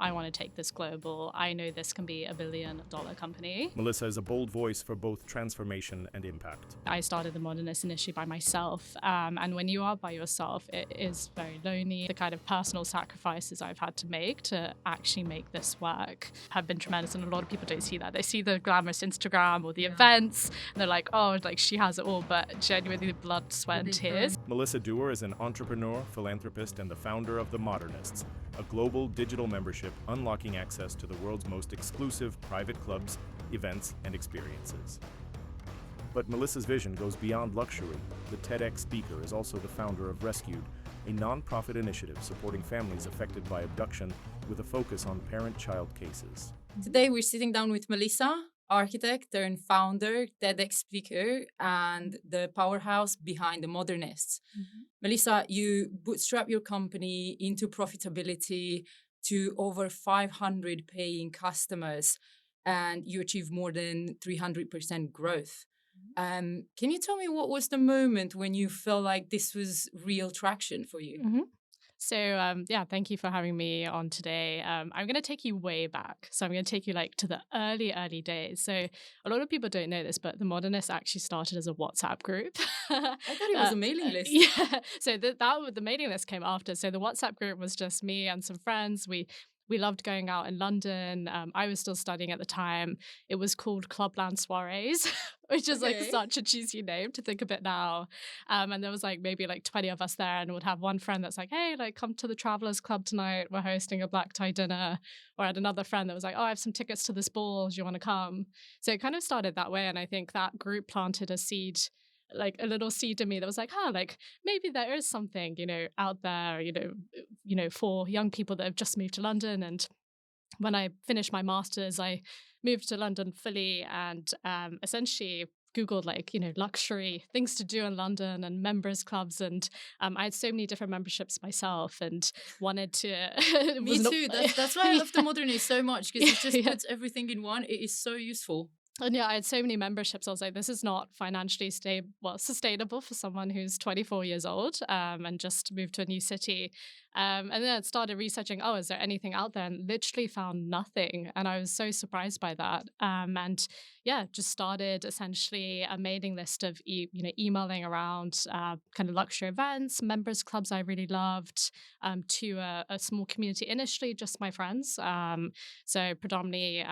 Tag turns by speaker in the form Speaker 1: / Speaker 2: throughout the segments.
Speaker 1: I want to take this global. I know this can be $1 billion company.
Speaker 2: Melissa is a bold voice for both transformation and impact.
Speaker 1: I started the Modernists initially by myself. And when you are by yourself, it is very lonely. The kind of personal sacrifices I've had to make to actually make this work have been tremendous. And a lot of people don't see that. They see the glamorous Instagram or the events, and they're like, oh, like she has it all, but genuinely blood, sweat, and tears.
Speaker 2: Melissa Dewar is an entrepreneur, philanthropist, and the founder of the Modernists, a global digital membership unlocking access to the world's most exclusive private clubs, events, and experiences. But Melissa's vision goes beyond luxury. The TEDx speaker is also the founder of Rescued, a non-profit initiative supporting families affected by abduction with a focus on parent-child cases.
Speaker 3: Today we're sitting down with Melissa, architect turned founder, TEDx speaker, and the powerhouse behind the Modernists. Melissa, you bootstrap your company into profitability to over 500 paying customers, and you achieve more than 300% growth. Can you tell me what was the moment when you felt like this was real traction for you?
Speaker 1: So, thank you for having me on today. I'm going to take you way back. So I'm going to take you like to the early days. So a lot of people don't know this, but the Modernists actually started as a WhatsApp group.
Speaker 3: I thought it was a mailing list.
Speaker 1: Yeah. So the mailing list came after. So the WhatsApp group was just me and some friends. We loved going out in London. I was still studying at the time. It was called Clubland Soirees, which is like such a cheesy name to think of it now. And there was like maybe like 20 of us there, and we'd have one friend that's like, hey, like come to the Travelers Club tonight. We're hosting a black tie dinner. Or I had another friend that was like, oh, I have some tickets to this ball. Do you want to come? So it kind of started that way. And I think that group planted a seed, like a little seed in me that was like, like maybe there is something, out there, for young people that have just moved to London. And when I finished my master's, I moved to London fully and essentially Googled luxury things to do in London and members clubs. And I had so many different memberships myself and wanted to.
Speaker 3: Me too. That's why I love the Modernists so much, because it just puts everything in one. It is so useful.
Speaker 1: And I had so many memberships. I was like, this is not financially sustainable for someone who's 24 years old and just moved to a new city. And then I started researching, is there anything out there? And literally found nothing. And I was so surprised by that. Just started essentially a mailing list of, emailing around kind of luxury events, members clubs I really loved, to a small community initially, just my friends. So predominantly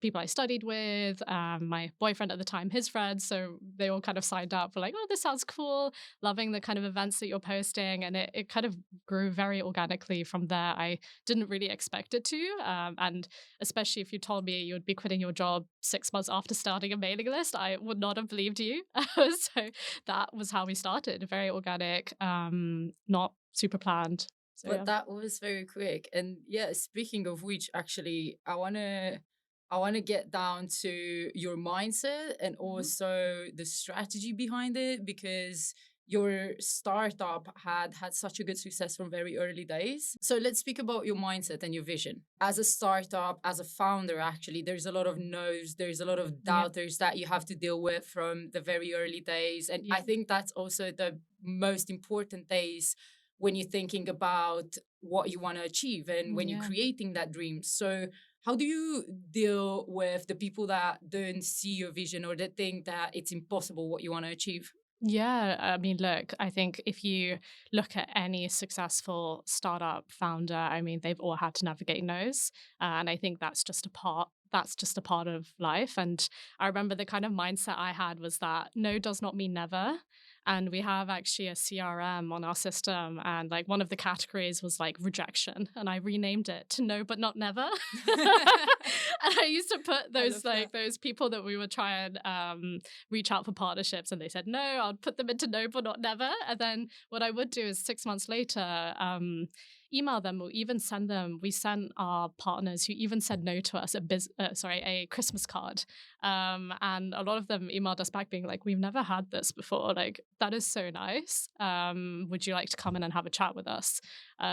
Speaker 1: people I studied with, my boyfriend at the time, his friends. So they all kind of signed up for like, oh, this sounds cool, loving the kind of events that you're posting. And it kind of grew very organically from there. I didn't really expect it to. And especially if you told me you would be quitting your job 6 months after starting a mailing list, I would not have believed you. So that was how we started. Very organic, not super planned. So,
Speaker 3: but that was very quick. And speaking of which, actually, I want to get down to your mindset and also the strategy behind it, because your startup had such a good success from very early days. So let's speak about your mindset and your vision. As a startup, as a founder, actually, there's a lot of no's, there's a lot of doubters that you have to deal with from the very early days. And I think that's also the most important days when you're thinking about what you want to achieve and when you're creating that dream. So how do you deal with the people that don't see your vision or that think that it's impossible what you want to achieve?
Speaker 1: Yeah, I mean, look, I think if you look at any successful startup founder, I mean, they've all had to navigate no's. And I think that's just a part of life. And I remember the kind of mindset I had was that no does not mean never. And we have actually a CRM on our system. And like one of the categories was like rejection. And I renamed it to no, but not never. And I used to put those people that we would try and reach out for partnerships. And they said, no, I'll put them into no, but not never. And then what I would do is 6 months later, email them or even send them. We sent our partners who even said no to us a Christmas card. And a lot of them emailed us back being like, we've never had this before. Like, that is so nice. Would you like to come in and have a chat with us?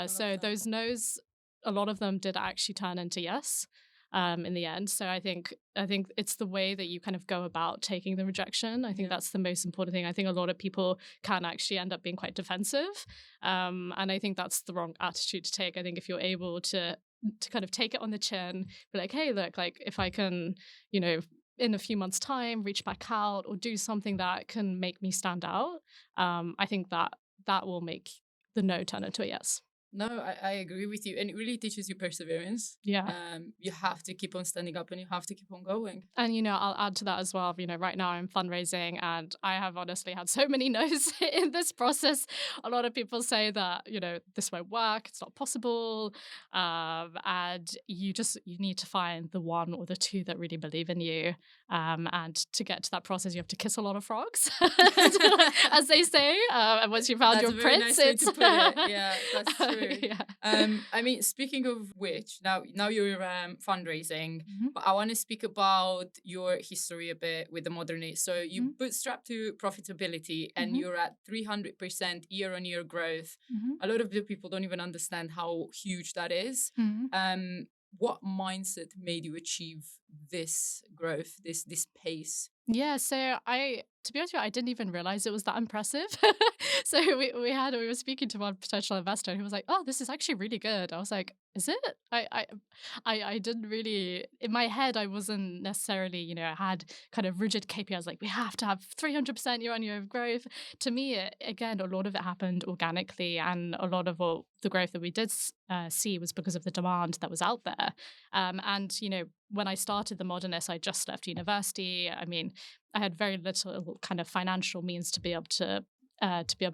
Speaker 1: So those no's, a lot of them did actually turn into yes. In the end. So I think it's the way that you kind of go about taking the rejection. I think that's the most important thing. I think a lot of people can actually end up being quite defensive. And I think that's the wrong attitude to take. I think if you're able to to kind of take it on the chin, be like, hey, look, like if I can, you know, in a few months' time, reach back out or do something that can make me stand out, I think that that will make the no turn into a yes.
Speaker 3: No, I agree with you. And it really teaches you perseverance.
Speaker 1: Yeah.
Speaker 3: You have to keep on standing up and you have to keep on going.
Speaker 1: And, you know, I'll add to that as well. You know, right now I'm fundraising and I have honestly had so many no's in this process. A lot of people say that, you know, this won't work, it's not possible. And you need to find the one or the two that really believe in you. And to get to that process, you have to kiss a lot of frogs, as they say. And once you found
Speaker 3: That's
Speaker 1: your
Speaker 3: a very
Speaker 1: prince,
Speaker 3: nice way
Speaker 1: it's
Speaker 3: to put it. Yeah, that's true.
Speaker 1: yeah.
Speaker 3: I mean, speaking of which, now you're fundraising,
Speaker 1: Mhm.
Speaker 3: but I want to speak about your history a bit with the Modernists. So you
Speaker 1: Mhm.
Speaker 3: bootstrapped to profitability, and
Speaker 1: Mhm.
Speaker 3: you're at 300% year-on-year growth.
Speaker 1: Mhm.
Speaker 3: A lot of the people don't even understand how huge that is.
Speaker 1: Mhm.
Speaker 3: What mindset made you achieve this growth, this pace?
Speaker 1: Yeah, so to be honest with you, I didn't even realize it was that impressive. So we were speaking to one potential investor who was like, "Oh, this is actually really good." I was like, "Is it?" I didn't really in my head. I wasn't necessarily, you know, I had kind of rigid KPIs like we have to have 300% year on year of growth. To me, again, a lot of it happened organically, and a lot of the growth that we did see was because of the demand that was out there. And you know, when I started the Modernists, I just left university. I mean, I had very little kind of financial means to be able to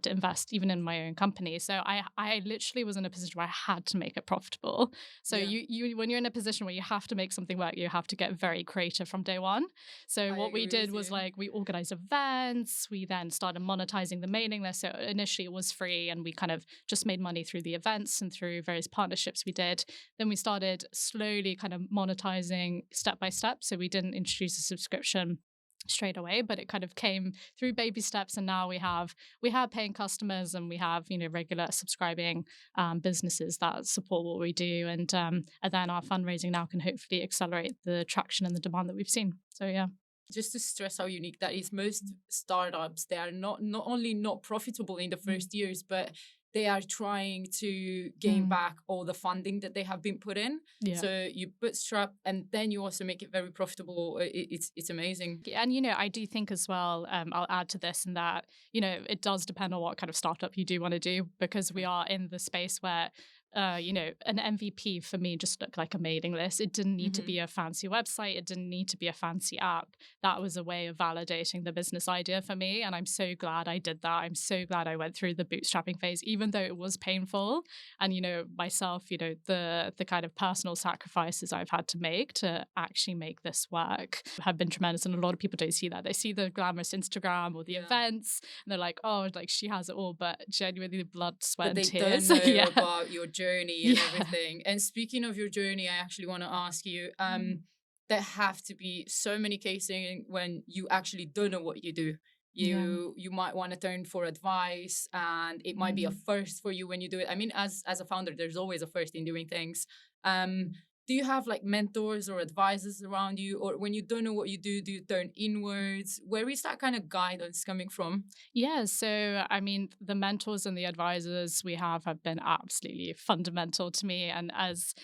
Speaker 1: invest even in my own company. So I literally was in a position where I had to make it profitable. So
Speaker 3: Yeah,
Speaker 1: you when you're in a position where you have to make something work, you have to get very creative from day one. So
Speaker 3: I
Speaker 1: what we
Speaker 3: agree
Speaker 1: did
Speaker 3: with
Speaker 1: was
Speaker 3: you.
Speaker 1: like we organized events, we then started monetizing the mailing list. So initially it was free and we kind of just made money through the events and through various partnerships we did. Then we started slowly kind of monetizing step by step. So we didn't introduce a subscription straight away, but it kind of came through baby steps, and now we have paying customers and we have, you know, regular subscribing businesses that support what we do, and then our fundraising now can hopefully accelerate the traction and the demand that we've seen. So yeah.
Speaker 3: Just to stress how unique that is, most startups, they are not only not profitable in the
Speaker 1: Mm.
Speaker 3: first years, but they are trying to gain
Speaker 1: Mm.
Speaker 3: back all the funding that they have been put in.
Speaker 1: Yeah.
Speaker 3: So you bootstrap and then you also make it very profitable. It's amazing.
Speaker 1: Yeah, and you know, I do think as well, I'll add to this and that, you know, it does depend on what kind of startup you do want to do, because we are in the space where you know, an MVP for me just looked like a mailing list. It didn't need to
Speaker 3: Hmm.
Speaker 1: be a fancy website. It didn't need to be a fancy app. That was a way of validating the business idea for me. And I'm so glad I did that. I'm so glad I went through the bootstrapping phase, even though it was painful. And, you know, myself, you know, the kind of personal sacrifices I've had to make to actually make this work have been tremendous. And a lot of people don't see that. They see the glamorous Instagram or the
Speaker 3: Yeah.
Speaker 1: events, and they're like, oh, like she has it all, but genuinely blood, sweat,
Speaker 3: But
Speaker 1: and
Speaker 3: they don't
Speaker 1: tears.
Speaker 3: know
Speaker 1: Yeah.
Speaker 3: about your journey and
Speaker 1: Yeah.
Speaker 3: everything. And speaking of your journey, I actually want to ask you, there have to be so many cases when you actually don't know what you do.
Speaker 1: Yeah.
Speaker 3: You might want to turn for advice, and it might be a
Speaker 1: Mm.
Speaker 3: first for you when you do it. I mean, as a founder, there's always a first in doing things. Um, do you have like mentors or advisors around you, or when you don't know what you do you turn inwards? Where is that kind of guidance coming from?
Speaker 1: Yeah, so I mean, the mentors and the advisors we have been absolutely fundamental to me. And as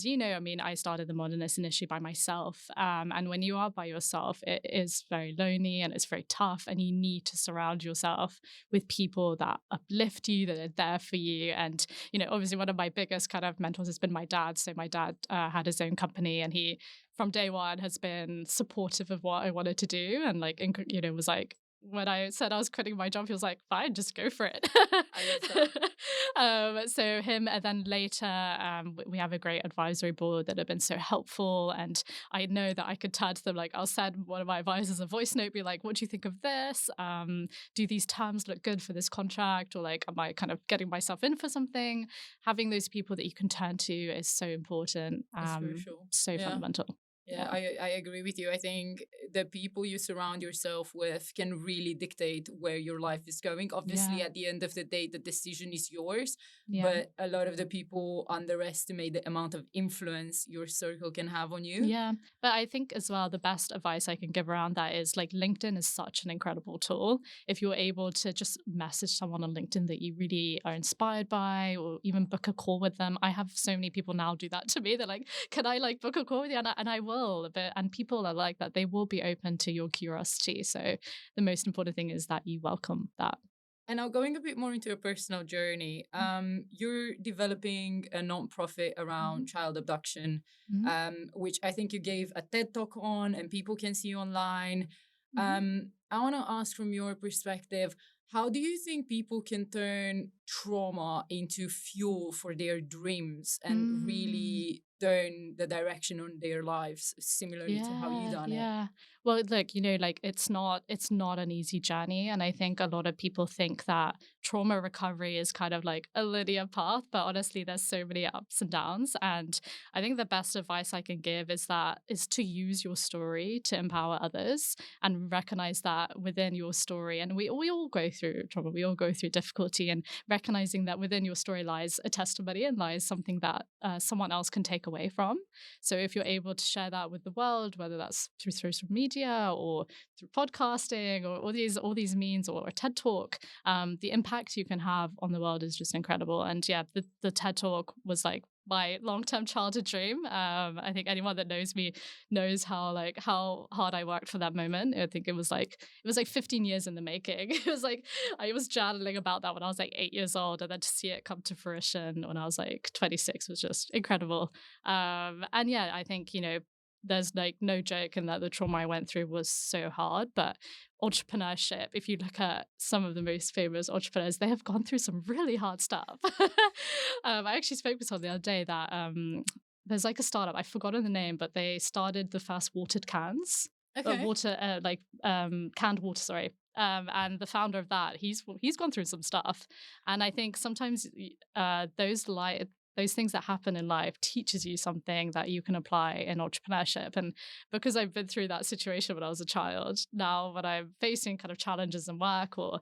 Speaker 1: you know, I mean, I started the Modernist initially by myself. And when you are by yourself, it is very lonely and it's very tough. And you need to surround yourself with people that uplift you, that are there for you. And you know, obviously, one of my biggest kind of mentors has been my dad. So my dad had his own company, and he from day one has been supportive of what I wanted to do, and like you know was like when I said I was quitting my job, he was like, "Fine, just go for it."
Speaker 3: I love that.
Speaker 1: So him, and then later, we have a great advisory board that have been so helpful, and I know that I could turn to them. Like, I'll send one of my advisors a voice note, be like, "What do you think of this? Do these terms look good for this contract, or like, am I kind of getting myself in for something?" Having those people that you can turn to is so important,
Speaker 3: It's crucial.
Speaker 1: so
Speaker 3: Yeah.
Speaker 1: fundamental.
Speaker 3: Yeah, I agree with you. I think the people you surround yourself with can really dictate where your life is going. Obviously,
Speaker 1: Yeah.
Speaker 3: at the end of the day, the decision is yours,
Speaker 1: Yeah.
Speaker 3: but a lot of the people underestimate the amount of influence your circle can have on you.
Speaker 1: Yeah, but I think as well, the best advice I can give around that is like LinkedIn is such an incredible tool. If you're able to just message someone on LinkedIn that you really are inspired by, or even book a call with them. I have so many people now do that to me. They're like, "Can I like book a call with you?" And I will. But and people are like that. They will be open to your curiosity. So the most important thing is that you welcome that.
Speaker 3: And now going a bit more into a personal journey, you're developing a nonprofit around
Speaker 1: Mhm.
Speaker 3: child abduction,
Speaker 1: Mhm.
Speaker 3: which I think you gave a TED talk on, and people can see online.
Speaker 1: Mhm.
Speaker 3: I want to ask from your perspective, how do you think people can turn trauma into fuel for their dreams and
Speaker 1: Mm.
Speaker 3: really turn the direction on their lives, similarly to how you
Speaker 1: Yeah,
Speaker 3: done it?
Speaker 1: yeah. Well, look, like it's not an easy journey. And I think a lot of people think that trauma recovery is kind of like a linear path, but honestly, there's so many ups and downs. And I think the best advice I can give is to use your story to empower others and recognize that within your story. And we all go through trauma, we all go through difficulty, and recognizing that within your story lies a testimony and lies something that someone else can take away from. So if you're able to share that with the world, whether that's through social media or through podcasting or all these means or a TED talk, the impact you can have on the world is just incredible. And yeah, the TED talk was like my long-term childhood dream. I think anyone that knows me knows how hard I worked for that moment. I think it was like 15 years in the making. It was like I was journaling about that when I was like 8 years old, and then to see it come to fruition when I was like 26 was just incredible. And yeah, I think, there's like no joke in that the trauma I went through was so hard. But entrepreneurship, if you look at some of the most famous entrepreneurs, they have gone through some really hard stuff. I actually spoke with someone the other day that there's like a startup, I've forgotten the name, but they started the first watered cans.
Speaker 3: Okay.
Speaker 1: Water, canned water, sorry. And the founder of that, he's gone through some stuff, and I think sometimes those things that happen in life teaches you something that you can apply in entrepreneurship. And because I've been through that situation when I was a child, now when I'm facing kind of challenges in work, or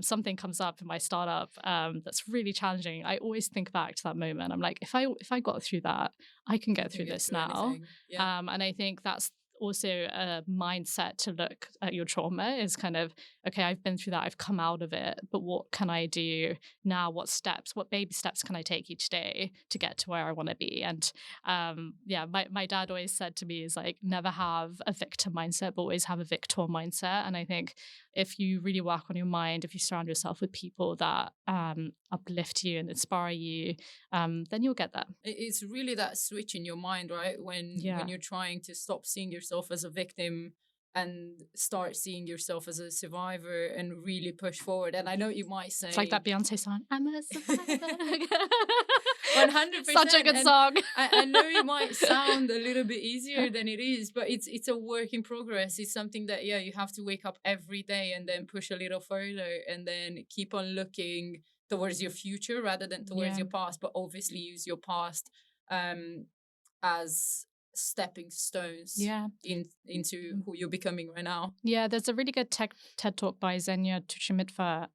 Speaker 1: something comes up in my startup that's really challenging, I always think back to that moment. I'm like, if I got through that, I can
Speaker 3: You
Speaker 1: get
Speaker 3: can
Speaker 1: through
Speaker 3: get
Speaker 1: this
Speaker 3: through
Speaker 1: now.
Speaker 3: anything. Yeah.
Speaker 1: And I think that's also a mindset to look at your trauma is kind of, okay, I've been through that, I've come out of it, but what can I do now? What baby steps can I take each day to get to where I want to be? And yeah, my dad always said to me is like, never have a victim mindset, but always have a victor mindset. And I think if you really work on your mind, if you surround yourself with people that uplift you and inspire you, then you'll get there.
Speaker 3: It's really that switch in your mind, right? When
Speaker 1: Yeah.
Speaker 3: you're trying to stop seeing yourself as a victim and start seeing yourself as a survivor and really push forward. And I know you might
Speaker 1: It's like
Speaker 3: say
Speaker 1: that Beyonce song, I'm a survivor. Such a
Speaker 3: 100%.
Speaker 1: good
Speaker 3: And
Speaker 1: song.
Speaker 3: I know it might sound a little bit easier than it is, but it's a work in progress. It's something that, yeah, you have to wake up every day and then push a little further and then keep on looking towards your future rather than towards
Speaker 1: Yeah.
Speaker 3: your past, but obviously use your past um, as stepping stones
Speaker 1: Yeah.
Speaker 3: into who you're becoming right now.
Speaker 1: Yeah, there's a really good TED talk by Xenia Tuchimitva.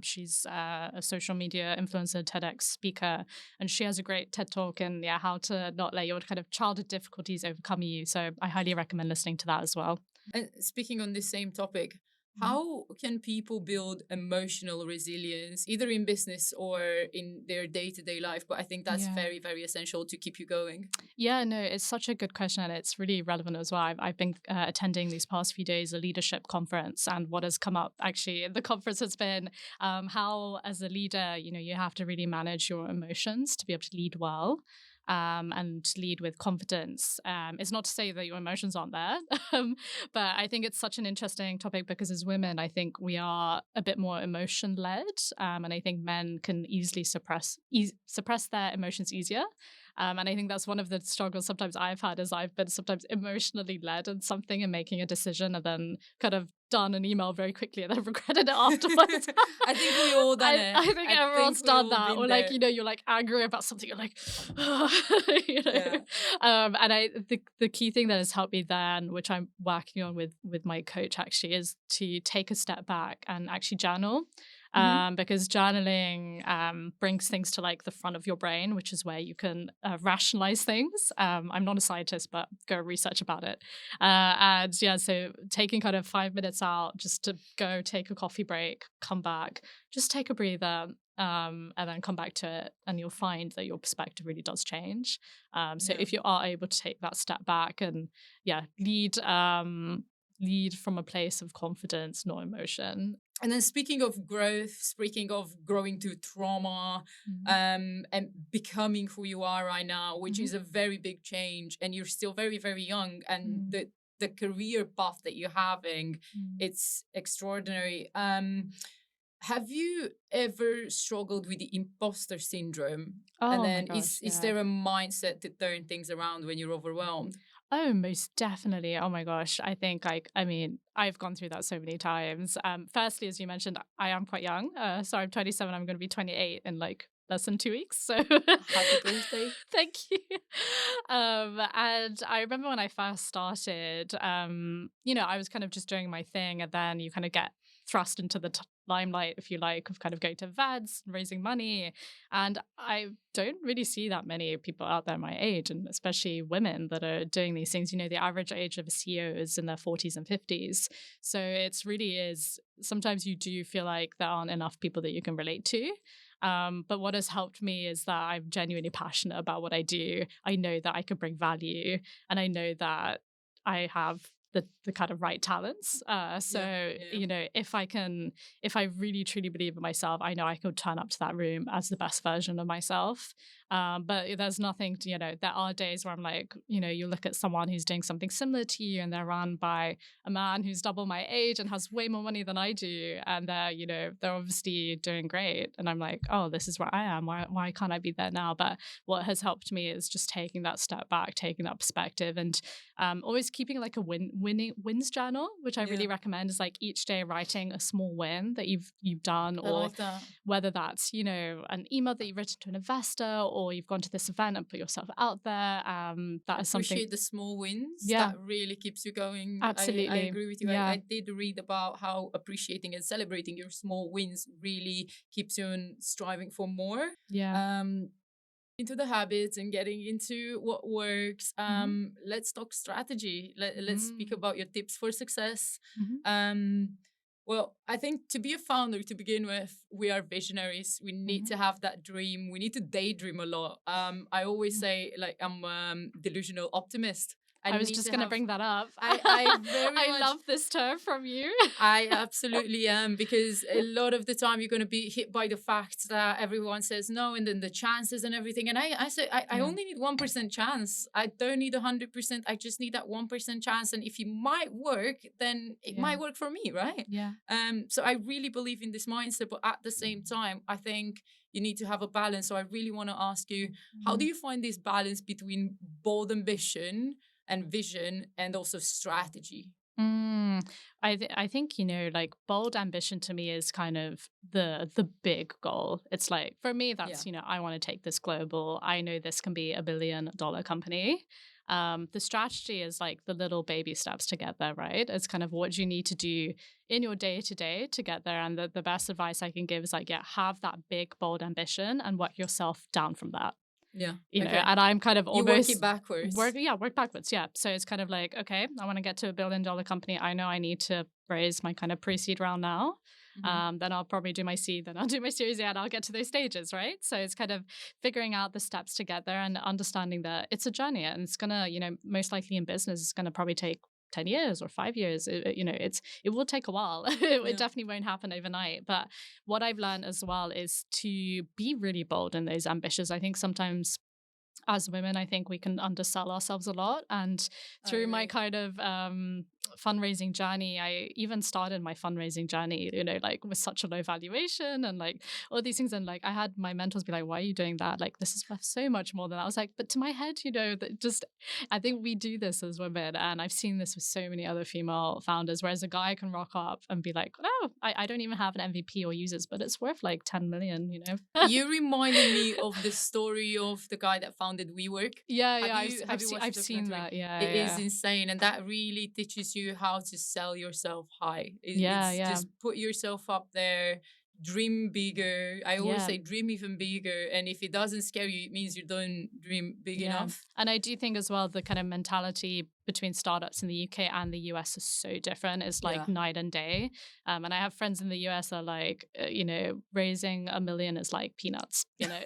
Speaker 1: She's a social media influencer, TEDx speaker, and she has a great TED talk and yeah, how to not let your kind of childhood difficulties overcome you. So I highly recommend listening to that as well.
Speaker 3: And speaking on this same topic,
Speaker 1: Mhm.
Speaker 3: how can people build emotional resilience, either in business or in their day to day life? But I think that's
Speaker 1: Yeah.
Speaker 3: very, very essential to keep you going.
Speaker 1: Yeah, no, it's such a good question, and it's really relevant as well. I've been attending these past few days a leadership conference, and what has come up actually in the conference has been how, as a leader, you have to really manage your emotions to be able to lead well. And lead with confidence. It's not to say that your emotions aren't there, but I think it's such an interesting topic because as women, I think we are a bit more emotion led, and I think men can easily suppress their emotions easier. And I think that's one of the struggles sometimes I've had is I've been sometimes emotionally led in something and making a decision and then kind of done an email very quickly and then regretted it afterwards.
Speaker 3: I think we all done it.
Speaker 1: I think
Speaker 3: I
Speaker 1: everyone's
Speaker 3: think we
Speaker 1: done
Speaker 3: all
Speaker 1: that.
Speaker 3: been
Speaker 1: Or like,
Speaker 3: there.
Speaker 1: you're like angry about something. You're like, you know.
Speaker 3: Yeah.
Speaker 1: And the key thing that has helped me then, which I'm working on with my coach actually, is to take a step back and actually journal.
Speaker 3: Mhm.
Speaker 1: Because journaling brings things to like the front of your brain, which is where you can rationalize things. I'm not a scientist, but go research about it. And yeah, so taking kind of 5 minutes out just to go take a coffee break, come back, just take a breather, and then come back to it, and you'll find that your perspective really does change. So
Speaker 3: Yeah.
Speaker 1: if you are able to take that step back and lead from a place of confidence, not emotion.
Speaker 3: And then speaking of growth, speaking of growing through trauma,
Speaker 1: Mhm.
Speaker 3: and becoming who you are right now, which
Speaker 1: Mhm.
Speaker 3: is a very big change, and you're still very, very young, and
Speaker 1: Mm.
Speaker 3: the career path that you're having,
Speaker 1: Mm.
Speaker 3: it's extraordinary. Have you ever struggled with the imposter syndrome? And
Speaker 1: Oh my
Speaker 3: then
Speaker 1: gosh,
Speaker 3: is
Speaker 1: yeah.
Speaker 3: there a mindset to turn things around when you're overwhelmed?
Speaker 1: Oh, most definitely. Oh my gosh. I mean, I've gone through that so many times. Firstly, as you mentioned, I am quite young. So I'm 27, I'm going to be 28 in like less than 2 weeks. So
Speaker 3: Happy birthday.
Speaker 1: thank you. And I remember when I first started, I was kind of just doing my thing, and then you kind of get thrust into the limelight, if you like, of kind of going to events, raising money. And I don't really see that many people out there my age, and especially women that are doing these things. The average age of a CEO is in their 40s and 50s. So it's really is, sometimes you do feel like there aren't enough people that you can relate to. But what has helped me is that I'm genuinely passionate about what I do. I know that I can bring value, and I know that I have the kind of right talents.
Speaker 3: Yeah,
Speaker 1: So,
Speaker 3: yeah.
Speaker 1: if I really truly believe in myself, I know I could turn up to that room as the best version of myself. But there's nothing to, there are days where I'm like, you look at someone who's doing something similar to you, and they're run by a man who's double my age and has way more money than I do. And they're obviously doing great. And I'm like, oh, this is where I am. Why can't I be there now? But what has helped me is just taking that step back, taking that perspective, and always keeping like a winning wins journal, which I really
Speaker 3: Yeah,
Speaker 1: recommend, is like each day writing a small win that you've done,
Speaker 3: I
Speaker 1: or
Speaker 3: like that.
Speaker 1: whether that's an email that you've written to an investor, or you've gone to this event and put yourself out there.
Speaker 3: I
Speaker 1: That is something.
Speaker 3: appreciate the small wins
Speaker 1: Yeah,
Speaker 3: that really keeps you going. I
Speaker 1: absolutely.
Speaker 3: agree with you.
Speaker 1: Yeah,
Speaker 3: I did read about how appreciating and celebrating your small wins really keeps you on striving for more.
Speaker 1: yeah.
Speaker 3: Um, into the habits and getting into what works.
Speaker 1: Hmm.
Speaker 3: Let's talk strategy. Let's speak
Speaker 1: Mm.
Speaker 3: about your tips for success.
Speaker 1: Hmm.
Speaker 3: Um, well, I think to be a founder to begin with, we are visionaries. We need
Speaker 1: Hmm.
Speaker 3: to have that dream. We need to daydream a lot. I always say, like, I'm delusional optimist. I
Speaker 1: I was
Speaker 3: need
Speaker 1: just
Speaker 3: to
Speaker 1: going to
Speaker 3: have.
Speaker 1: bring that up.
Speaker 3: I very
Speaker 1: I
Speaker 3: much
Speaker 1: love this term from you.
Speaker 3: I absolutely am, because a lot of the time you're going to be hit by the fact that everyone says no, and then the chances and everything. And I say, I
Speaker 1: Yeah,
Speaker 3: only need 1% chance. I don't need 100%. I just need that 1% chance. And if it might work, then it
Speaker 1: yeah,
Speaker 3: might work for me, right?
Speaker 1: yeah.
Speaker 3: So I really believe in this mindset, but at the same time, I think you need to have a balance. So I really want to ask you, how do
Speaker 1: Mhm.
Speaker 3: you find this balance between bold ambition and vision and also strategy?
Speaker 1: Mm, I think like bold ambition to me is kind of the big goal. It's like, for me,
Speaker 3: Yeah.
Speaker 1: that's I want to take this global. I know this can be $1 billion company. The strategy is like the little baby steps to get there, right? It's kind of what you need to do in your day to day to get there. And the best advice I can give is like, yeah, have that big bold ambition and work yourself down from that.
Speaker 3: Yeah. Okay.
Speaker 1: And I'm kind of
Speaker 3: You work it
Speaker 1: almost
Speaker 3: backwards.
Speaker 1: work backwards. Yeah. So it's kind of like, okay, I want to get to $1 billion company. I know I need to raise my kind of pre-seed round now.
Speaker 3: Mhm.
Speaker 1: Then I'll probably do my seed, then I'll do my series A, and I'll get to those stages, right? So it's kind of figuring out the steps to get there and understanding that it's a journey, and it's gonna, most likely in business, it's gonna probably take 10 years or 5 years. It will take a while. It
Speaker 3: Yeah.
Speaker 1: definitely won't happen overnight. But what I've learned as well is to be really bold in those ambitions. I think sometimes as women, I think we can undersell ourselves a lot. And
Speaker 3: I
Speaker 1: through my
Speaker 3: agree.
Speaker 1: kind of fundraising journey, I even started my fundraising journey, like with such a low valuation and like all these things. And like I had my mentors be like, why are you doing that? Like, this is worth so much more than that. I was like, but to my head, that just, I think we do this as women. And I've seen this with so many other female founders, whereas a guy can rock up and be like, oh, I don't even have an MVP or users, but it's worth like 10 million.
Speaker 3: You reminded me of the story of the guy that founded WeWork.
Speaker 1: Yeah,
Speaker 3: Have
Speaker 1: yeah,
Speaker 3: you have you watched
Speaker 1: I've
Speaker 3: the
Speaker 1: seen
Speaker 3: documentary?
Speaker 1: that. Yeah,
Speaker 3: It is
Speaker 1: yeah,
Speaker 3: insane, and that really teaches you how to sell yourself high.
Speaker 1: yeah,
Speaker 3: It's
Speaker 1: yeah,
Speaker 3: just put yourself up there, dream bigger. I always
Speaker 1: yeah.
Speaker 3: say dream even bigger, and if it doesn't scare you, it means you don't dream big
Speaker 1: Yeah.
Speaker 3: enough.
Speaker 1: And I do think as well, the kind of mentality between startups in the UK and the US is so different. It's like
Speaker 3: Yeah,
Speaker 1: night and day. And I have friends in the US that are like, raising a million is like peanuts.
Speaker 3: yeah,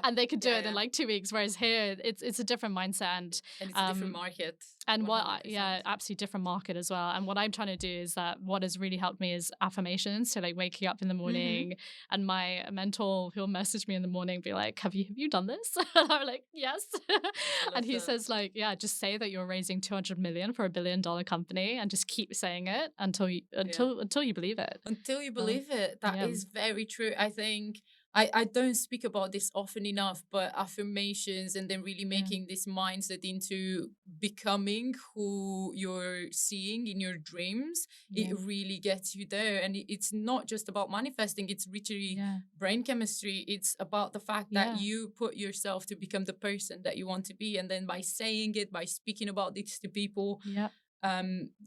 Speaker 1: And they could do
Speaker 3: yeah,
Speaker 1: it in
Speaker 3: yeah.
Speaker 1: like 2 weeks. Whereas here, it's a different mindset.
Speaker 3: And it's a different
Speaker 1: Um,
Speaker 3: market,
Speaker 1: and yeah,
Speaker 3: 100%.
Speaker 1: absolutely different market as well. And what I'm trying to do is that what has really helped me is affirmations. So like waking up in the
Speaker 3: Mm-hmm.
Speaker 1: morning, and my mentor, he'll message me in the morning, be like, have you done this? And I'm like, yes.
Speaker 3: I
Speaker 1: And
Speaker 3: love
Speaker 1: he
Speaker 3: that.
Speaker 1: says like, yeah, just say that you're raising 200 million for $1 billion company and just keep saying it until you
Speaker 3: Yeah.
Speaker 1: until you believe it.
Speaker 3: Until you
Speaker 1: Uh,
Speaker 3: believe it. That
Speaker 1: yeah.
Speaker 3: is very true. I think I don't speak about this often enough, but affirmations and then really
Speaker 1: Yeah.
Speaker 3: making this mindset into becoming who you're seeing in your dreams,
Speaker 1: Yeah.
Speaker 3: it really gets you there. And it's not just about manifesting, it's literally
Speaker 1: Yeah.
Speaker 3: brain chemistry. It's about the fact that
Speaker 1: Yeah.
Speaker 3: you put yourself to become the person that you want to be. And then by saying it, by speaking about this to people,
Speaker 1: Yeah.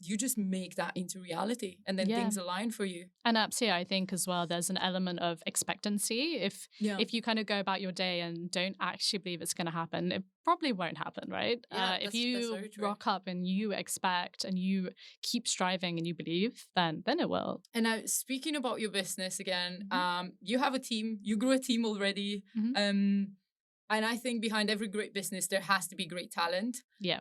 Speaker 3: you just make that into reality and then
Speaker 1: Yeah.
Speaker 3: things align for you.
Speaker 1: And absolutely, I think as well, there's an element of expectancy. If
Speaker 3: Yeah.
Speaker 1: if you kind of go about your day and don't actually believe it's going to happen, it probably won't happen, right?
Speaker 3: Yeah,
Speaker 1: If
Speaker 3: that's
Speaker 1: you
Speaker 3: very true.
Speaker 1: rock up and you expect and you keep striving and you believe, then it will.
Speaker 3: And now speaking about your business again,
Speaker 1: Mhm.
Speaker 3: you have a team, you grew a team already.
Speaker 1: Mhm.
Speaker 3: And I think behind every great business there has to be great talent.
Speaker 1: Yeah.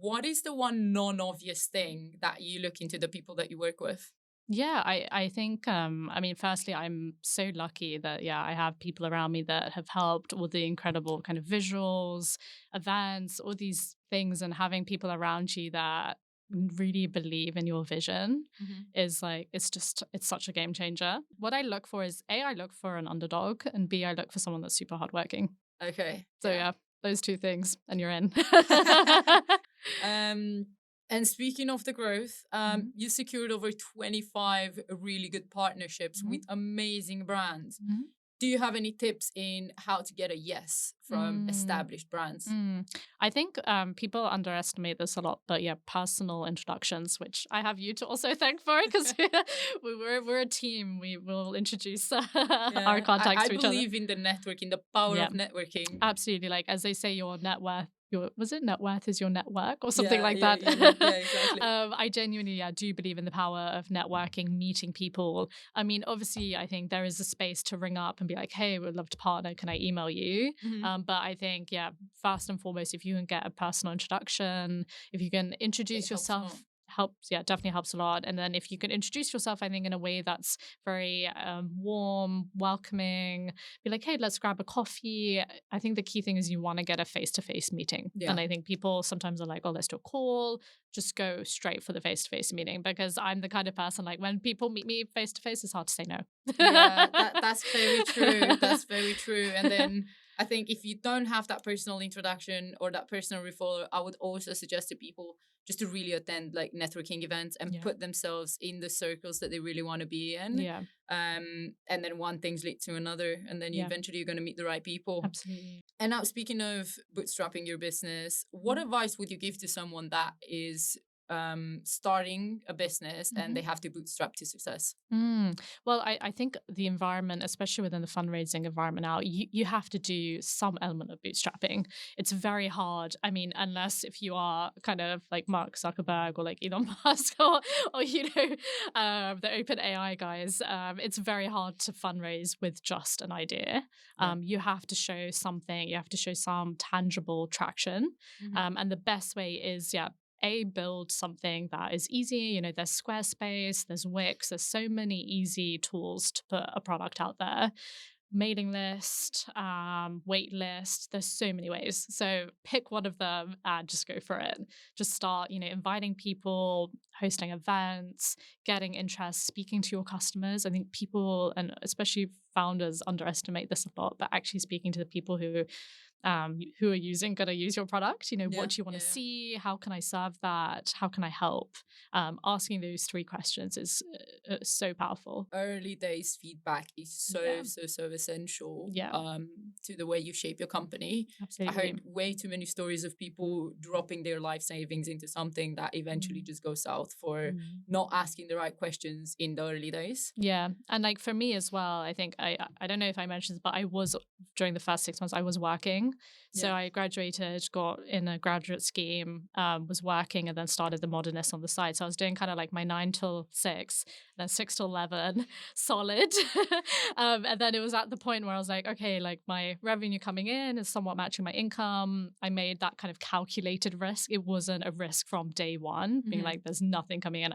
Speaker 3: What is the one non-obvious thing that you look into the people that you work with?
Speaker 1: Yeah, I think I mean, firstly, I'm so lucky that I have people around me that have helped all the incredible kind of visuals, events, all these things, and having people around you that really believe in your vision
Speaker 3: Mhm.
Speaker 1: is like it's such a game changer. What I look for is A, I look for an underdog, and B, I look for someone that's super hardworking.
Speaker 3: Okay,
Speaker 1: So
Speaker 3: yeah.
Speaker 1: yeah, those two things and you're in.
Speaker 3: um, and speaking of the growth,
Speaker 1: Mhm,
Speaker 3: you secured over 25 really good partnerships
Speaker 1: mhm,
Speaker 3: with amazing brands.
Speaker 1: mhm.
Speaker 3: Do you have any tips in how to get a yes from
Speaker 1: Mm.
Speaker 3: established brands?
Speaker 1: Mm. I think people underestimate this a lot, but yeah, personal introductions, which I have you to also thank for, because we're a team. We will introduce our
Speaker 3: Yeah, I
Speaker 1: contacts to each other.
Speaker 3: believe in the networking, the power
Speaker 1: Yeah,
Speaker 3: of networking.
Speaker 1: absolutely. Like as they say, your net worth. Was it net worth is your network or something
Speaker 3: Yeah,
Speaker 1: like
Speaker 3: yeah,
Speaker 1: that?
Speaker 3: yeah, exactly.
Speaker 1: I genuinely, do believe in the power of networking, meeting people. I mean, obviously, I think there is a space to ring up and be like, "Hey, we'd love to partner. Can I email you?"
Speaker 3: Hmm.
Speaker 1: But I think, first and foremost, if you can get a personal introduction, if you can
Speaker 3: It
Speaker 1: introduce
Speaker 3: helps a lot.
Speaker 1: yourself, helps. Yeah, definitely helps a lot. And then if you can introduce yourself, I think in a way that's very warm, welcoming, be like, hey, let's grab a coffee. I think the key thing is you want to get a face to face meeting.
Speaker 3: Yeah.
Speaker 1: And I think people sometimes are like, oh, let's do a call. Just go straight for the face to face meeting, because I'm the kind of person like when people meet me face to face, it's hard to say no.
Speaker 3: Yeah, that's very true. That's very true. And then I think if you don't have that personal introduction or that personal referral, I would also suggest to people just to really attend like networking events and
Speaker 1: Yeah.
Speaker 3: put themselves in the circles that they really want to be in.
Speaker 1: Yeah.
Speaker 3: And then one thing's lead to another, and then you
Speaker 1: Yeah.
Speaker 3: eventually you're going to meet the right people.
Speaker 1: Absolutely.
Speaker 3: And now, speaking of bootstrapping your business, what
Speaker 1: Mhm.
Speaker 3: advice would you give to someone that is starting a business and
Speaker 1: Mhm.
Speaker 3: they have to bootstrap to success?
Speaker 1: Well, I think the environment, especially within the fundraising environment now, you have to do some element of bootstrapping. It's very hard. I mean, unless if you are kind of like Mark Zuckerberg or like Elon Musk or the open AI guys, it's very hard to fundraise with just an idea.
Speaker 3: Yeah.
Speaker 1: You have to show something. You have to show some tangible traction.
Speaker 3: Mhm.
Speaker 1: And the best way is, build something that is easy. There's Squarespace, there's Wix, there's so many easy tools to put a product out there. mailing list, wait list. There's so many ways. So pick one of them and just go for it. Just start, inviting people, hosting events, getting interest, speaking to your customers. I think people, and especially founders, underestimate this a lot, but actually speaking to the people who are going to use your product.
Speaker 3: Yeah,
Speaker 1: What do you want
Speaker 3: yeah,
Speaker 1: to
Speaker 3: yeah.
Speaker 1: see? How can I serve that? How can I help? Asking those three questions is so powerful.
Speaker 3: Early days feedback is
Speaker 1: Yeah,
Speaker 3: so essential
Speaker 1: yeah,
Speaker 3: to the way you shape your company. I
Speaker 1: absolutely.
Speaker 3: heard way too many stories of people dropping their life savings into something that eventually
Speaker 1: Mm,
Speaker 3: just goes south for
Speaker 1: mm.
Speaker 3: not asking the right questions in the early days.
Speaker 1: Yeah, and like for me as well, I think I don't know if I mentioned this, but I was during the first 6 months I was working. So
Speaker 3: Yeah.
Speaker 1: I graduated, got in a graduate scheme, was working, and then started the Modernists on the side. So I was doing kind of like my 9 till 6, then 6 till 11, solid. And then it was at the point where I was like, okay, like my revenue coming in is somewhat matching my income. I made that kind of calculated risk. It wasn't a risk from day one, being
Speaker 3: Mhm.
Speaker 1: like, there's nothing coming in.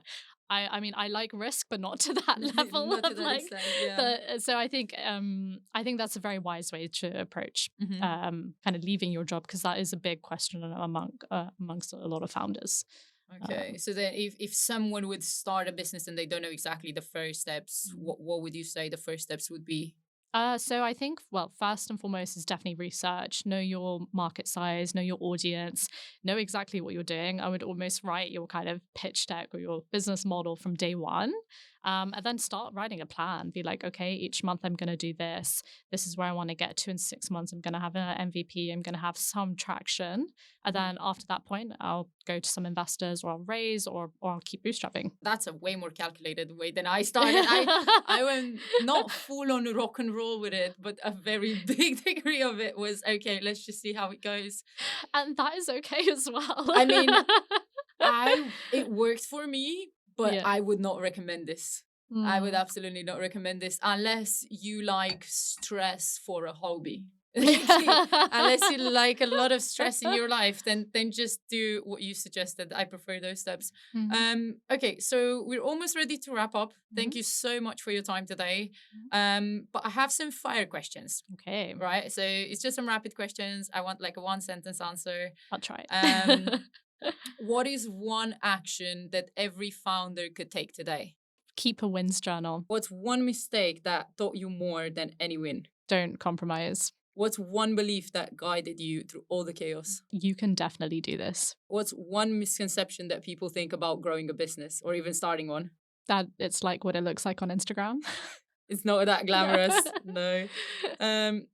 Speaker 1: I mean, I like risk, but not to that level
Speaker 3: Not to
Speaker 1: of
Speaker 3: that
Speaker 1: like
Speaker 3: extent, yeah.
Speaker 1: the. So I think that's a very wise way to approach
Speaker 3: Mhm.
Speaker 1: kind of leaving your job, because that is a big question amongst a lot of founders.
Speaker 3: Okay, so then if someone would start a business and they don't know exactly the first steps,
Speaker 1: Um,
Speaker 3: what would you say the first steps would be?
Speaker 1: So I think, well, first and foremost is definitely research. Know your market size, know your audience, know exactly what you're doing. I would almost write your kind of pitch deck or your business model from day one, and then start writing a plan. Be like, okay, each month I'm going to do this. This is where I want to get to in 6 months. I'm going to have an MVP. I'm going to have some traction, and
Speaker 3: Mhm.
Speaker 1: then after that point, I'll go to some investors, or I'll raise, or I'll keep bootstrapping.
Speaker 3: That's a way more calculated way than I started. I went not full on rock and roll with it, but a very big degree of it was okay, let's just see how it goes.
Speaker 1: And that is okay as well.
Speaker 3: I mean, I it worked for me, but
Speaker 1: Yeah.
Speaker 3: I would not recommend this. I would
Speaker 1: Mm.
Speaker 3: absolutely not recommend this unless you like stress for a hobby. Unless you like a lot of stress in your life, then just do what you suggested. I prefer those steps.
Speaker 1: Mhm,
Speaker 3: Okay, so we're almost ready to wrap up. Thank
Speaker 1: mhm,
Speaker 3: you so much for your time today.
Speaker 1: mhm.
Speaker 3: But I have some fire questions,
Speaker 1: Okay,
Speaker 3: right? So it's just some rapid questions. I want like a one sentence answer.
Speaker 1: I'll try
Speaker 3: Um,
Speaker 1: it.
Speaker 3: what is one action that every founder could take today?
Speaker 1: Keep a wins journal.
Speaker 3: What's one mistake that taught you more than any win?
Speaker 1: Don't compromise.
Speaker 3: What's one belief that guided you through all the chaos?
Speaker 1: You can definitely do this.
Speaker 3: What's one misconception that people think about growing a business or even starting one?
Speaker 1: That it's like what it looks like on Instagram.
Speaker 3: It's not that
Speaker 1: No.
Speaker 3: glamorous. No.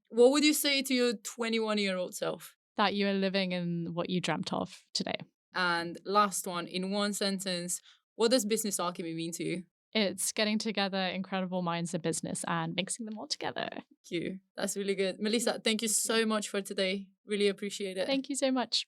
Speaker 3: What would you say to your 21-year-old self?
Speaker 1: That you are living in what you dreamt of today.
Speaker 3: And last one, in one sentence, what does business alchemy mean to you?
Speaker 1: It's getting together incredible minds in business and mixing them all together.
Speaker 3: Thank you. That's really good. Melissa, thank you
Speaker 1: Thank you.
Speaker 3: so much for today. Really appreciate it.
Speaker 1: Thank you so much.